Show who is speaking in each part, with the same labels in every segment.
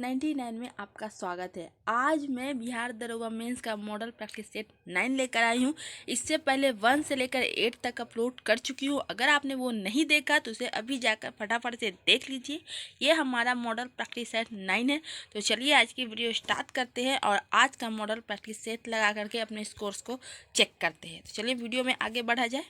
Speaker 1: 99 में आपका स्वागत है। आज मैं बिहार दरोगा मेंस का मॉडल प्रैक्टिस सेट 9 लेकर आई हूँ। इससे पहले 1 से लेकर 8 तक अपलोड कर चुकी हूँ। अगर आपने वो नहीं देखा तो उसे अभी जाकर फटाफट से देख लीजिए। ये हमारा मॉडल प्रैक्टिस सेट 9 है। तो चलिए आज की वीडियो स्टार्ट करते हैं और आज का मॉडल प्रैक्टिस सेट लगा करके अपने स्कोर्स को चेक करते हैं। तो चलिए वीडियो में आगे बढ़ा जाए।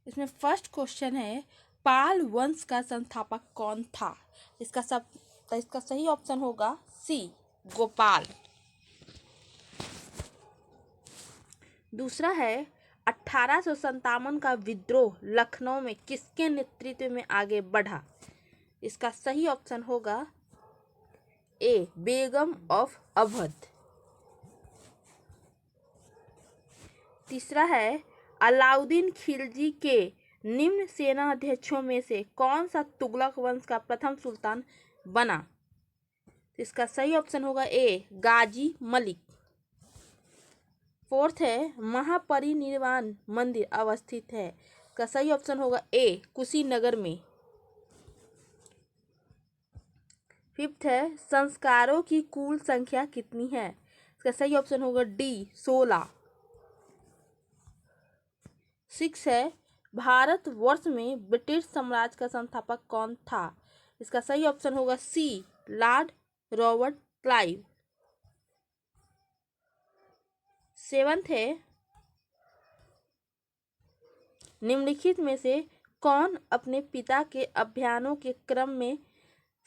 Speaker 1: इसमें फर्स्ट क्वेश्चन है, पाल वंश का संस्थापक कौन था? इसका सही ऑप्शन होगा सी, गोपाल। दूसरा है, 1857 का विद्रोह लखनऊ में किसके नेतृत्व में आगे बढ़ा? इसका सही ऑप्शन होगा ए, बेगम ऑफ अवध। तीसरा है, अलाउद्दीन खिलजी के निम्न सेना अध्यक्षों में से कौन सा तुगलक वंश का प्रथम सुल्तान बना? इसका सही ऑप्शन होगा ए, गाजी मलिक। फोर्थ है, महापरिनिर्वाण मंदिर अवस्थित है। इसका सही ऑप्शन होगा ए, कुशीनगर में। फिफ्थ है, संस्कारों की कुल संख्या कितनी है? इसका सही ऑप्शन होगा डी, 16। सिक्स है, भारतवर्ष में ब्रिटिश साम्राज्य का संस्थापक कौन था? इसका सही ऑप्शन होगा सी, लॉर्ड रॉबर्ट क्लाइव। सेवंथ है, निम्नलिखित में से कौन अपने पिता के अभियानों के क्रम में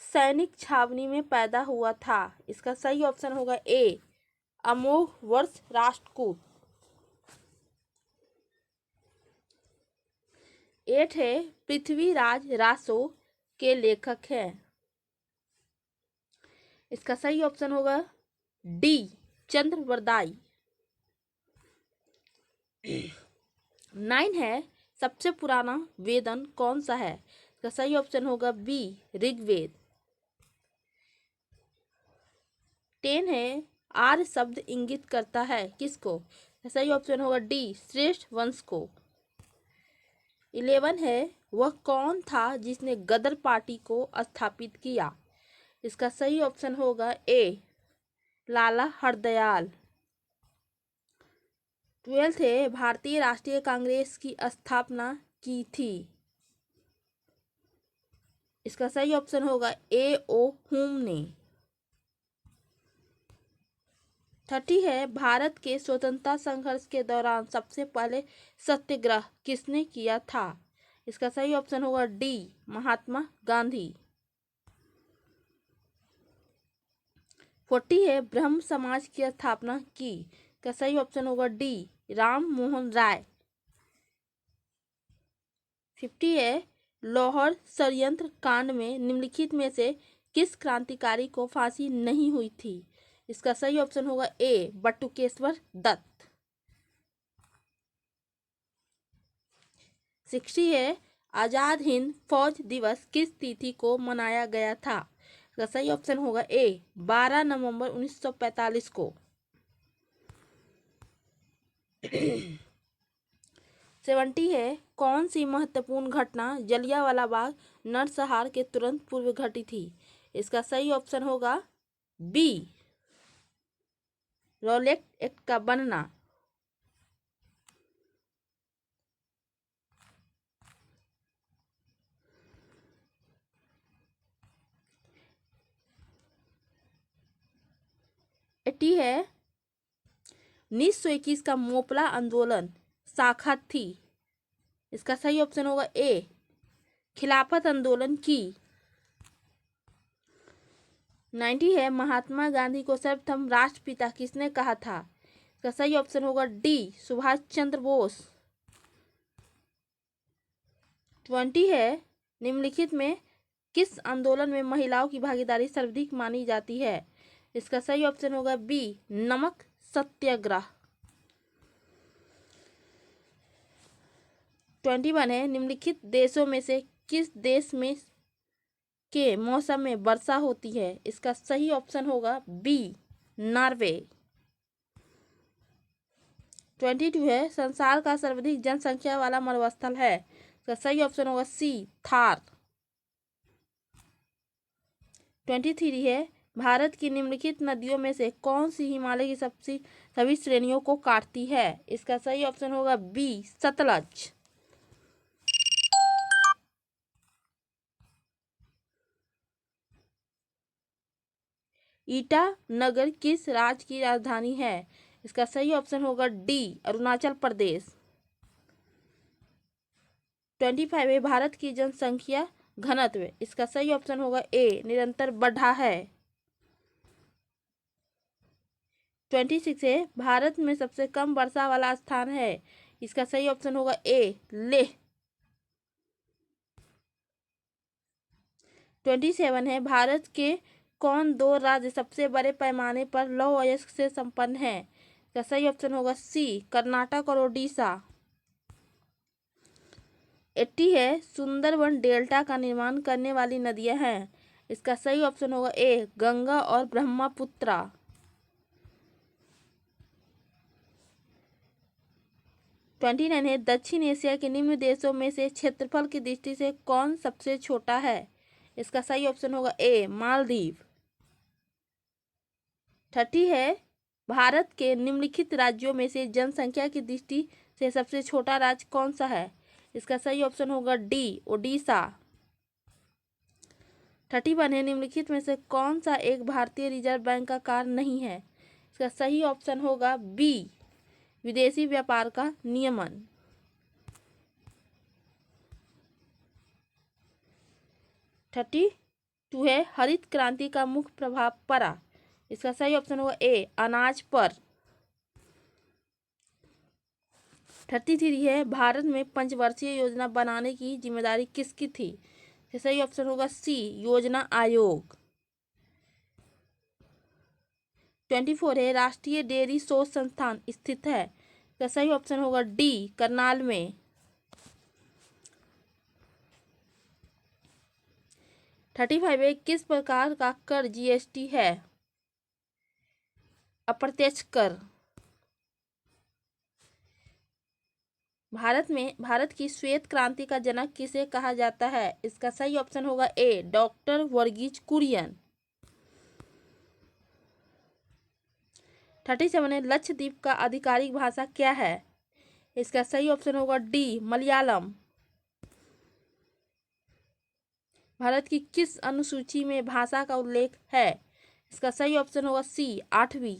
Speaker 1: सैनिक छावनी में पैदा हुआ था? इसका सही ऑप्शन होगा ए, अमोघ वर्ष राष्ट्रकूट। 8 है, पृथ्वीराज रासो के लेखक हैं। इसका सही ऑप्शन होगा डी, चंद्रवरदाई। 9 है, सबसे पुराना वेदन कौन सा है? इसका सही ऑप्शन होगा बी, ऋग्वेद। 10 है, आर्य शब्द इंगित करता है किसको? सही ऑप्शन होगा डी, श्रेष्ठ वंश को। 11 है, वह कौन था जिसने गदर पार्टी को स्थापित किया? इसका सही ऑप्शन होगा ए, लाला हरदयाल। 12 है, भारतीय राष्ट्रीय कांग्रेस की स्थापना की थी। इसका सही ऑप्शन होगा ए, ओ हुम ने। 30 है, भारत के स्वतंत्रता संघर्ष के दौरान सबसे पहले सत्याग्रह किसने किया था? इसका सही ऑप्शन होगा डी, महात्मा गांधी। 40 है, ब्रह्म समाज की स्थापना की। इसका सही ऑप्शन होगा डी, राम मोहन राय। 50 है, लाहौर षड्यंत्र कांड में निम्नलिखित में से किस क्रांतिकारी को फांसी नहीं हुई थी? इसका सही ऑप्शन होगा ए, बटुकेश्वर दत्त। 60 है, आजाद हिंद फौज दिवस किस तिथि को मनाया गया था? इसका सही ऑप्शन होगा ए, 12 नवंबर 1945 को। 70 है, कौन सी महत्वपूर्ण घटना जलियांवाला बाग नरसंहार के तुरंत पूर्व घटी थी? इसका सही ऑप्शन होगा बी, रॉलेट एक्ट का बनना। 80 है, 1921 का मोपला आंदोलन शाखा थी। इसका सही ऑप्शन होगा ए, खिलाफत आंदोलन की। 90 है, महात्मा गांधी को सर्वप्रथम राष्ट्रपिता किसने कहा था? इसका सही ऑप्शन होगा डी, सुभाष चंद्र बोस। 20 है, निम्नलिखित में किस आंदोलन में महिलाओं की भागीदारी सर्वाधिक मानी जाती है? इसका सही ऑप्शन होगा बी, नमक सत्याग्रह। 21 है, निम्नलिखित देशों में से किस देश में के मौसम में वर्षा होती है? इसका सही ऑप्शन होगा बी, नॉर्वे। 22 है संसार का सर्वाधिक जनसंख्या वाला मरुस्थल है। इसका सही ऑप्शन होगा सी थार। 23 है भारत की निम्नलिखित नदियों में से कौन सी हिमालय की सभी श्रेणियों को काटती है। इसका सही ऑप्शन होगा बी सतलज। ईटानगर किस राज्य की राजधानी है। इसका सही ऑप्शन होगा डी अरुणाचल प्रदेश। 25 है भारत की जनसंख्या घनत्व। इसका सही ऑप्शन होगा ए निरंतर बढ़ा है। 26 है भारत में सबसे कम वर्षा वाला स्थान है। इसका सही ऑप्शन होगा ए लेह। 27 है भारत के कौन दो राज्य सबसे बड़े पैमाने पर लौह अयस्क से संपन्न है। इसका सही ऑप्शन होगा सी कर्नाटक और ओडिशा। 80 है सुंदरबन डेल्टा का निर्माण करने वाली नदियां हैं। इसका सही ऑप्शन होगा ए गंगा और ब्रह्मपुत्रा। 29 है दक्षिण एशिया के निम्न देशों में से क्षेत्रफल की दृष्टि से कौन सबसे छोटा है। इसका सही ऑप्शन होगा ए मालदीव। 30 है भारत के निम्नलिखित राज्यों में से जनसंख्या की दृष्टि से सबसे छोटा राज्य कौन सा है। इसका सही ऑप्शन होगा डी ओडिशा। 31 है निम्नलिखित में से कौन सा एक भारतीय रिजर्व बैंक का कार्य नहीं है। इसका सही ऑप्शन होगा बी विदेशी व्यापार का नियमन। 32 है हरित क्रांति का मुख्य प्रभाव पड़ा। इसका सही ऑप्शन होगा ए अनाज पर। 33 है भारत में पंचवर्षीय योजना बनाने की जिम्मेदारी किसकी थी। इसका सही ऑप्शन होगा सी योजना आयोग। 24 है राष्ट्रीय डेयरी शोध संस्थान स्थित है। इसका सही ऑप्शन होगा डी करनाल में। 35 है किस प्रकार का कर जीएसटी है। अप्रत्यक्ष कर। भारत की श्वेत क्रांति का जनक किसे कहा जाता है। इसका सही ऑप्शन होगा ए डॉक्टर वर्गीज कुरियन। 37 है लक्षद्वीप का आधिकारिक भाषा क्या है। इसका सही ऑप्शन होगा डी मलयालम। भारत की किस अनुसूची में भाषा का उल्लेख है। इसका सही ऑप्शन होगा सी 8वीं।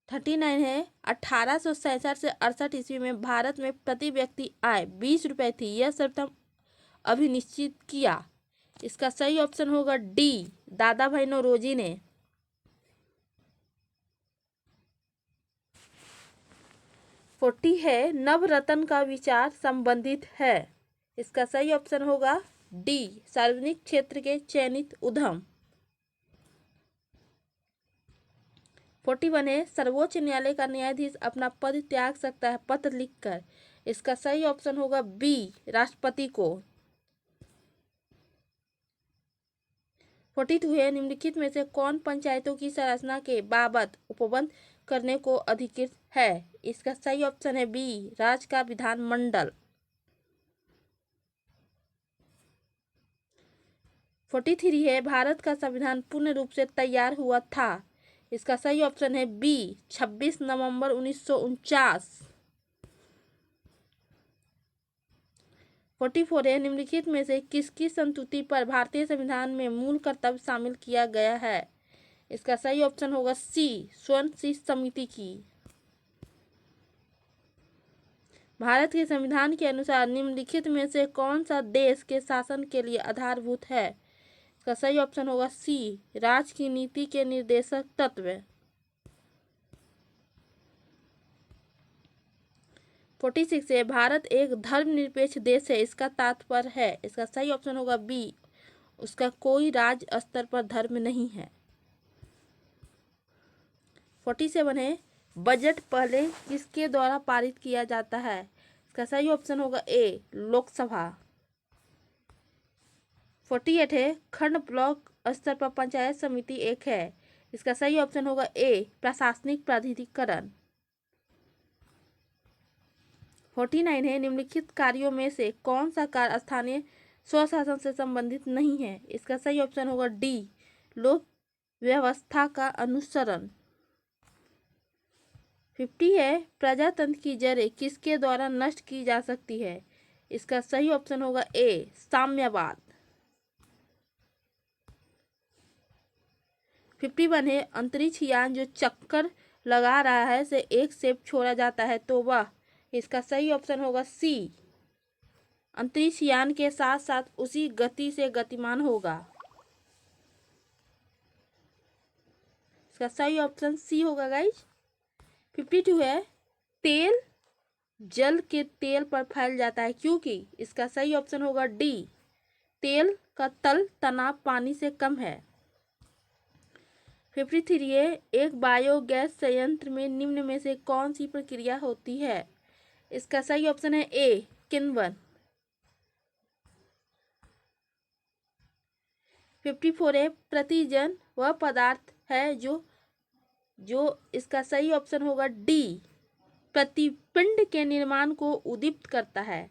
Speaker 1: 39 है 1867 से 68 ईस्वी में भारत में प्रति व्यक्ति आय 20 रुपये थी। यह सर्वप्रथम अभिनिश्चित किया। इसका सही ऑप्शन होगा डी दादा भाई नौरोजी ने। 40 है नवरत्न का विचार संबंधित है। इसका सही ऑप्शन होगा डी सार्वजनिक क्षेत्र के चयनित उद्यम। 41 है सर्वोच्च न्यायालय का न्यायाधीश अपना पद त्याग सकता है पत्र लिखकर। इसका सही ऑप्शन होगा बी राष्ट्रपति को। 42 है निम्नलिखित में से कौन पंचायतों की संरचना के बाबत उपबंध करने को अधिकृत है। इसका सही ऑप्शन है बी राज्य का विधानमंडल। 43 है भारत का संविधान पूर्ण रूप से तैयार हुआ था। इसका सही ऑप्शन है बी 26 नवंबर 1949। 44 है निम्नलिखित में से किसकी संस्तुति पर भारतीय संविधान में मूल कर्तव्य शामिल किया गया है। इसका सही ऑप्शन होगा सी स्वर्ण शीर्ष समिति की। भारत के संविधान के अनुसार निम्नलिखित में से कौन सा देश के शासन के लिए आधारभूत है। इसका सही ऑप्शन होगा सी राज्य की नीति के निर्देशक तत्व। 46 है भारत एक धर्मनिरपेक्ष देश है। इसका तात्पर्य है। इसका सही ऑप्शन होगा बी उसका कोई राज्य स्तर पर धर्म नहीं है। 47 है, बजट पहले किसके द्वारा पारित किया जाता है? इसका सही ऑप्शन होगा ए, लोकसभा। 48 है, खंड ब्लॉक स्तर पर पंचायत समिति एक है। इसका सही ऑप्शन होगा ए, प्रशासनिक प्राधिकरण। 49 है, निम्नलिखित कार्यों में से कौन सा कार्य स्थानीय स्वशासन से संबंधित नहीं है? इसका सही ऑप्शन होगा डी, लोक व्यवस्था का अनुसरण। 50 है, प्रजातंत्र की जड़ें किसके द्वारा नष्ट की जा सकती है? इसका सही ऑप्शन होगा ए, साम्यवाद। 51 है, अंतरिक्ष यान जो चक्कर लगा रहा है से एक सेप छोड़ा जाता है तो वह, इसका सही ऑप्शन होगा सी, अंतरिक्ष यान के साथ साथ उसी गति से गतिमान होगा। इसका सही ऑप्शन सी होगा गाइज। 52 है, तेल जल के तेल पर फैल जाता है क्योंकि? इसका सही ऑप्शन होगा डी, तेल का तल तनाव पानी से कम है। 53 है, एक बायोगैस संयंत्र में निम्न में से कौन सी प्रक्रिया होती है? इसका सही ऑप्शन है ए, किण्वन। 54 है, प्रतिजन वह पदार्थ है जो इसका सही ऑप्शन होगा डी, प्रतिपिंड के निर्माण को उद्दीपित करता है।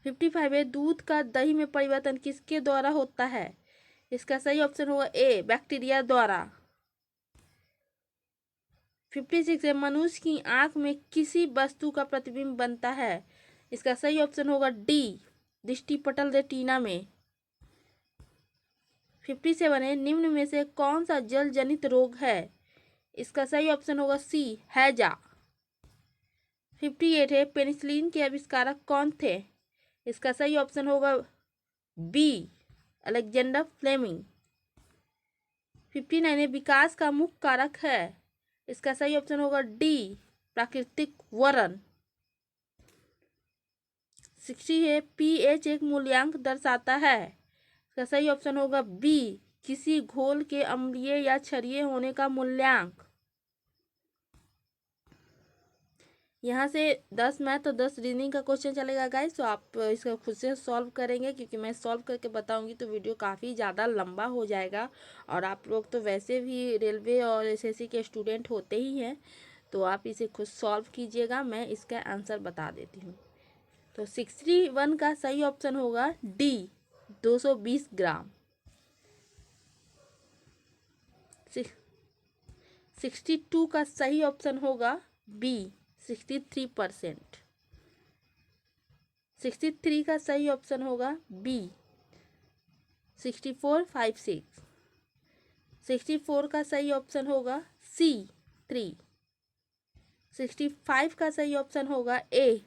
Speaker 1: 55 है, दूध का दही में परिवर्तन किसके द्वारा होता है? इसका सही ऑप्शन होगा ए, बैक्टीरिया द्वारा। 56 है, मनुष्य की आंख में किसी वस्तु का प्रतिबिंब बनता है? इसका सही ऑप्शन होगा डी, दृष्टिपटल रेटिना में। 57 है, निम्न में से कौन सा जल जनित रोग है? इसका सही ऑप्शन होगा सी, हैजा। 58 है, पेनिसिलिन के आविष्कारक कौन थे? इसका सही ऑप्शन होगा बी, अलेक्जेंडर फ्लेमिंग। 59 है, विकास का मुख्य कारक है? इसका सही ऑप्शन होगा डी, प्राकृतिक वरण। 60 है, पीएच एक मूल्यांक दर्शाता है? इसका सही ऑप्शन होगा बी, किसी घोल के अम्लीय या क्षारीय होने का मूल्यांक। यहाँ से 10 मैथ और 10 रीजनिंग का क्वेश्चन चलेगा गाइस, तो आप इसका खुद से सॉल्व करेंगे क्योंकि मैं सॉल्व करके बताऊंगी तो वीडियो काफ़ी ज़्यादा लंबा हो जाएगा। और आप लोग तो वैसे भी रेलवे और एसएससी के स्टूडेंट होते ही हैं, तो आप इसे खुद सॉल्व कीजिएगा, मैं इसका आंसर बता देती हूँ। तो 61 का सही ऑप्शन होगा डी, 220 ग्राम। 62 का सही ऑप्शन होगा बी, 63%। 63 का सही ऑप्शन होगा बी, 6456। 64 का सही ऑप्शन होगा सी, 3। 65 का सही ऑप्शन होगा ए।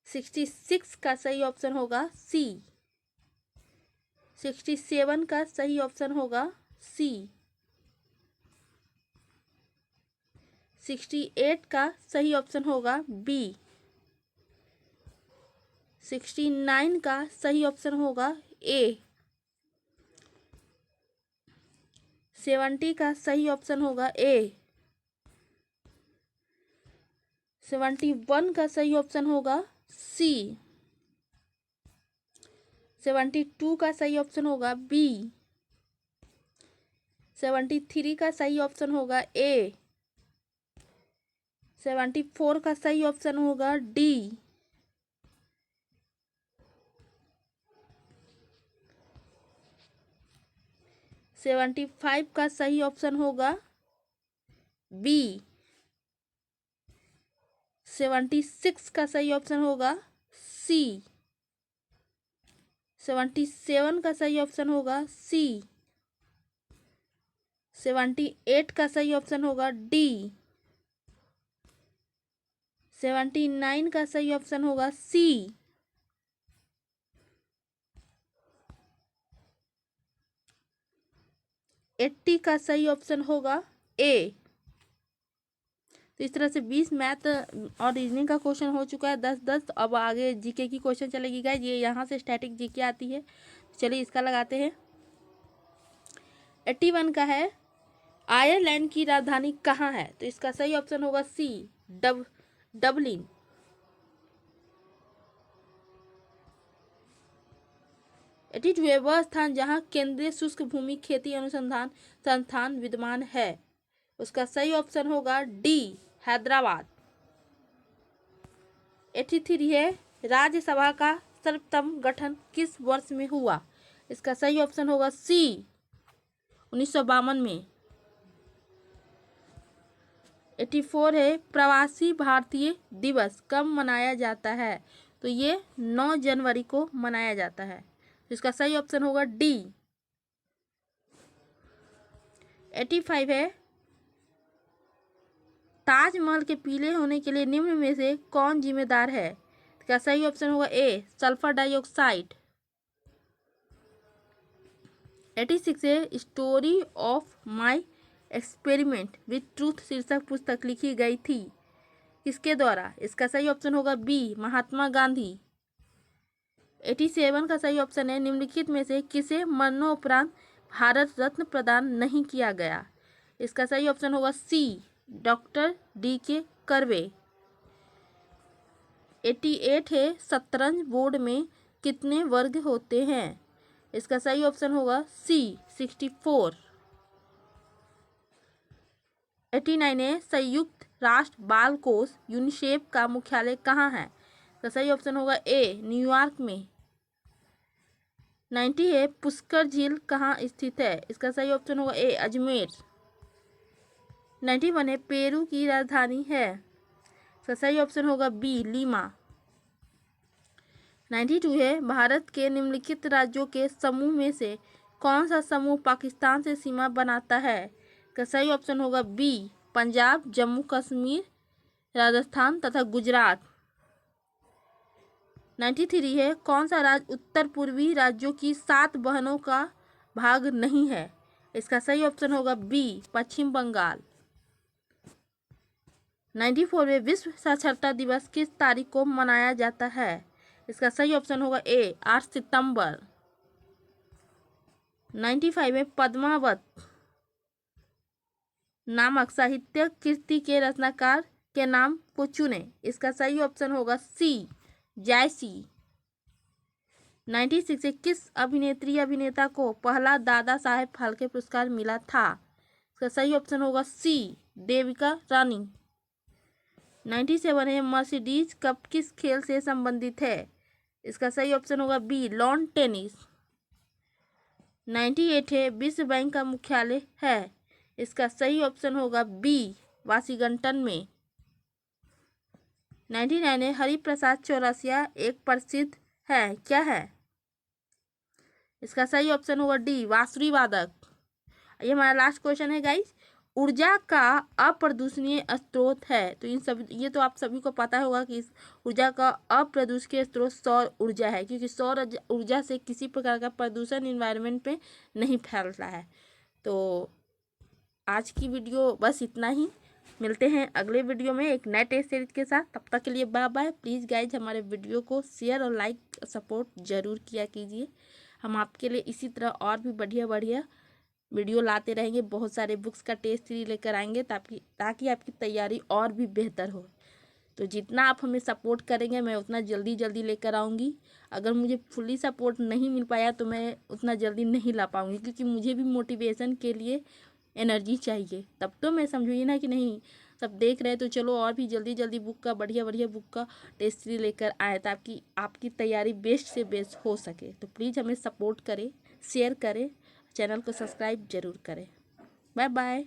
Speaker 1: 66 का सही ऑप्शन होगा सी। 67 का सही ऑप्शन होगा सी। 68 का सही ऑप्शन होगा बी। 69 का सही ऑप्शन होगा ए। 70 का सही ऑप्शन होगा ए। 71 का सही ऑप्शन होगा सी। 72 का सही ऑप्शन होगा बी। 73 का सही ऑप्शन होगा ए। 74 का सही ऑप्शन होगा डी। 75 का सही ऑप्शन होगा बी। 76 का सही ऑप्शन होगा सी। 77 का सही ऑप्शन होगा सी। 78 का सही ऑप्शन होगा डी। 79 का सही ऑप्शन होगा सी। 80 का सही ऑप्शन होगा ए। तो इस तरह से 20 मैथ और रीजनिंग का क्वेश्चन हो चुका है, 10-10। अब आगे जीके की क्वेश्चन चलेगी गाइज, ये यहाँ से स्टैटिक जीके आती है। चलिए इसका लगाते हैं। 81 का है, आयरलैंड की राजधानी कहाँ है? तो इसका सही ऑप्शन होगा सी, डबलिन। 82 है, वह स्थान जहाँ केंद्रीय शुष्क भूमि खेती अनुसंधान संस्थान विद्यमान है। उसका सही ऑप्शन होगा डी, हैदराबाद। 83 है, राज्यसभा का सर्वप्रथम गठन किस वर्ष में हुआ? इसका सही ऑप्शन होगा सी, 1952 में। 84 है, प्रवासी भारतीय दिवस कब मनाया जाता है? तो ये 9 जनवरी को मनाया जाता है। तो इसका सही ऑप्शन होगा डी। 85 है, ताजमहल के पीले होने के लिए निम्न में से कौन जिम्मेदार है? इसका सही ऑप्शन होगा ए, सल्फर डाइऑक्साइड। 86 है, story of my experiment with truth शीर्षक पुस्तक लिखी गई थी किसके द्वारा? इसका सही ऑप्शन होगा बी, महात्मा गांधी। 87 का सही ऑप्शन है, निम्नलिखित में से किसे मरणोपरांत भारत रत्न प्रदान नहीं किया गया? इसका सही ऑप्शन होगा सी, डॉक्टर डी.के. कर्वे। 88 है, शतरंज बोर्ड में कितने वर्ग होते हैं? इसका सही ऑप्शन होगा सी, 64। 89 है, संयुक्त राष्ट्र बाल कोष यूनिसेफ का मुख्यालय कहाँ है? इसका सही ऑप्शन होगा ए, न्यूयॉर्क में। 90 है, पुष्कर झील कहाँ स्थित है? इसका सही ऑप्शन होगा ए, अजमेर। 91 है, पेरू की राजधानी है? इसका सही ऑप्शन होगा बी, लीमा। 92 है, भारत के निम्नलिखित राज्यों के समूह में से कौन सा समूह पाकिस्तान से सीमा बनाता है? इसका सही ऑप्शन होगा बी, पंजाब, जम्मू कश्मीर, राजस्थान तथा गुजरात। 93 है, कौन सा राज्य उत्तर पूर्वी राज्यों की 7 बहनों का भाग नहीं है? इसका सही ऑप्शन होगा बी, पश्चिम बंगाल। 94 में विश्व साक्षरता दिवस किस तारीख को मनाया जाता है? इसका सही ऑप्शन होगा ए, 8 सितंबर। 95 में पद्मावत नामक साहित्य कृति के रचनाकार के नाम को चुने। इसका सही ऑप्शन होगा सी, जायसी। 96 किस अभिनेत्री अभिनेता को पहला दादा साहेब फाल्के पुरस्कार मिला था? इसका सही ऑप्शन होगा सी, देविका रानी। 97 है, मर्सिडीज कप किस खेल से संबंधित है? इसका सही ऑप्शन होगा बी, लॉन टेनिस। 98 है, विश्व बैंक का मुख्यालय है? इसका सही ऑप्शन होगा बी, वाशिंगटन में। 99 है, हरिप्रसाद चौरसिया एक प्रसिद्ध है, क्या है? इसका सही ऑप्शन होगा डी, बांसुरी वादक। ये हमारा लास्ट क्वेश्चन है गाइस, ऊर्जा का अप्रदूषणीय स्रोत है? तो ये तो आप सभी को पता होगा कि इस ऊर्जा का अप्रदूषणीय स्रोत सौर ऊर्जा है, क्योंकि सौर ऊर्जा से किसी प्रकार का प्रदूषण इन्वायरमेंट पे नहीं फैलता है। तो आज की वीडियो बस इतना ही, मिलते हैं अगले वीडियो में एक नए टेस्ट सीरीज के साथ। तब तक के लिए बाय बाय। प्लीज़ गाइज हमारे वीडियो को शेयर और लाइक सपोर्ट ज़रूर किया कीजिए। हम आपके लिए इसी तरह और भी बढ़िया बढ़िया वीडियो लाते रहेंगे, बहुत सारे बुक्स का टेस्ट सीरीज लेकर आएंगे ताकि आपकी तैयारी और भी बेहतर हो। तो जितना आप हमें सपोर्ट करेंगे मैं उतना जल्दी लेकर आऊँगी। अगर मुझे फुल्ली सपोर्ट नहीं मिल पाया तो मैं उतना जल्दी नहीं ला पाऊँगी, क्योंकि मुझे भी मोटिवेशन के लिए एनर्जी चाहिए। तब तो मैं समझूंगी ना कि नहीं सब देख रहे हैं तो चलो और भी जल्दी बुक का बढ़िया बुक का टेस्ट सीरीज लेकर आए, ताकि आपकी तैयारी बेस्ट से बेस्ट हो सके। तो प्लीज़ हमें सपोर्ट करें, शेयर करें, चैनल को सब्सक्राइब जरूर करें। Bye bye.